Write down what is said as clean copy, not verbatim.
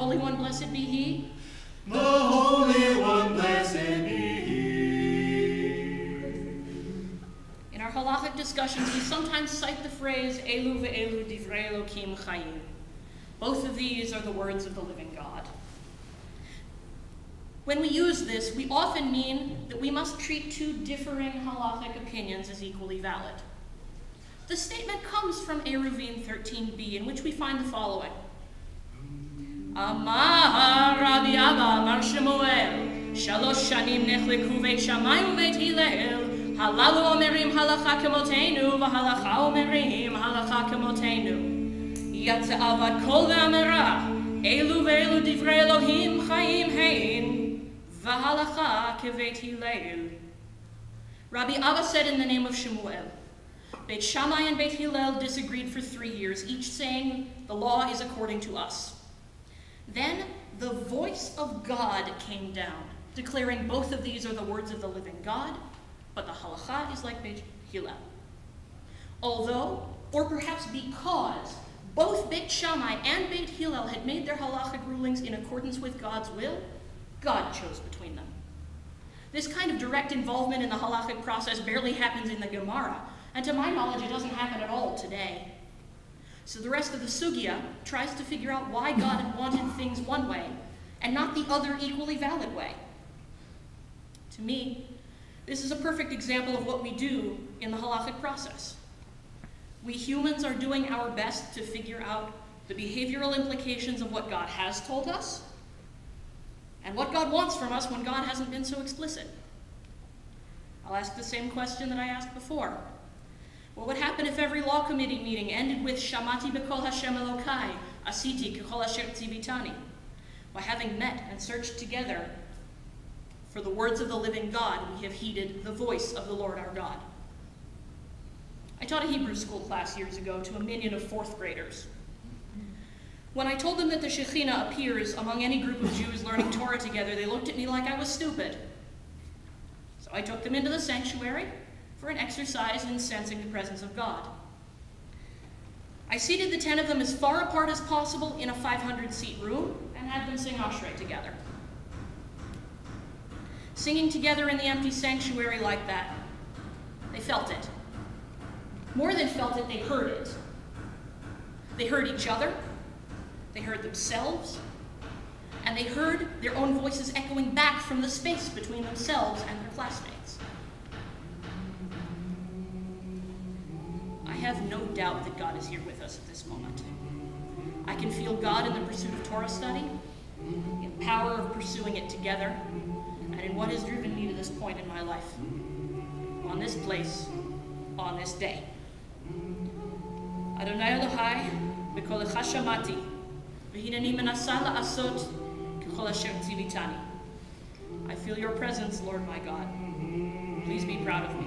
Holy One, blessed be He. The Holy One, blessed be He. In our halachic discussions, we sometimes cite the phrase, Elu ve'elu divrei Elokim chayim. Both of these are the words of the living God. When we use this, we often mean that we must treat two differing halachic opinions as equally valid. The statement comes from Eruvin 13b, in which we find the following. Amar Rabbi Abba Amar Shemuel, Shalosh shanim nechleku veit Shammai uveit Hillel, halalu omerim halacha kemoteinu, v'halacha omerim halacha kemoteinu. Yatsa avad kol ve'amera, elu ve'elu divrei Elohim chayim hein, v'halacha keveit Hillel. Rabbi Abba said in the name of Shemuel, Beit Shammai and Beit Hillel disagreed for 3 years, each saying, the law is according to us. Then the voice of God came down, declaring both of these are the words of the living God, but the halacha is like Beit Hillel. Although, or perhaps because, both Beit Shammai and Beit Hillel had made their halachic rulings in accordance with God's will, God chose between them. This kind of direct involvement in the halachic process barely happens in the Gemara, and to my knowledge, it doesn't happen at all today. So the rest of the sugya tries to figure out why God had wanted things one way and not the other equally valid way. To me, this is a perfect example of what we do in the halachic process. We humans are doing our best to figure out the behavioral implications of what God has told us and what God wants from us when God hasn't been so explicit. I'll ask the same question that I asked before. What would happen if every law committee meeting ended with Shamati b'kol Hashem Elokai, Asiti k'kol asher tzivitani? By having met and searched together for the words of the living God, we have heeded the voice of the Lord our God. I taught a Hebrew school class years ago to a minyan of 4th graders. When I told them that the Shekhinah appears among any group of Jews learning Torah together, they looked at me like I was stupid. So I took them into the sanctuary for an exercise in sensing the presence of God. I seated the 10 of them as far apart as possible in a 500-seat room and had them sing Ashrei together. Singing together in the empty sanctuary like that, they felt it. More than felt it, they heard it. They heard each other, they heard themselves, and they heard their own voices echoing back from the space between themselves and their classmates. I have no doubt that God is here with us at this moment. I can feel God in the pursuit of Torah study, in the power of pursuing it together, and in what has driven me to this point in my life, on this place, on this day. Adonai Elohai, b'kolecha shamati, v'hineni menasa la'asot k'chol asher tzivitani. I feel your presence, Lord my God. Please be proud of me.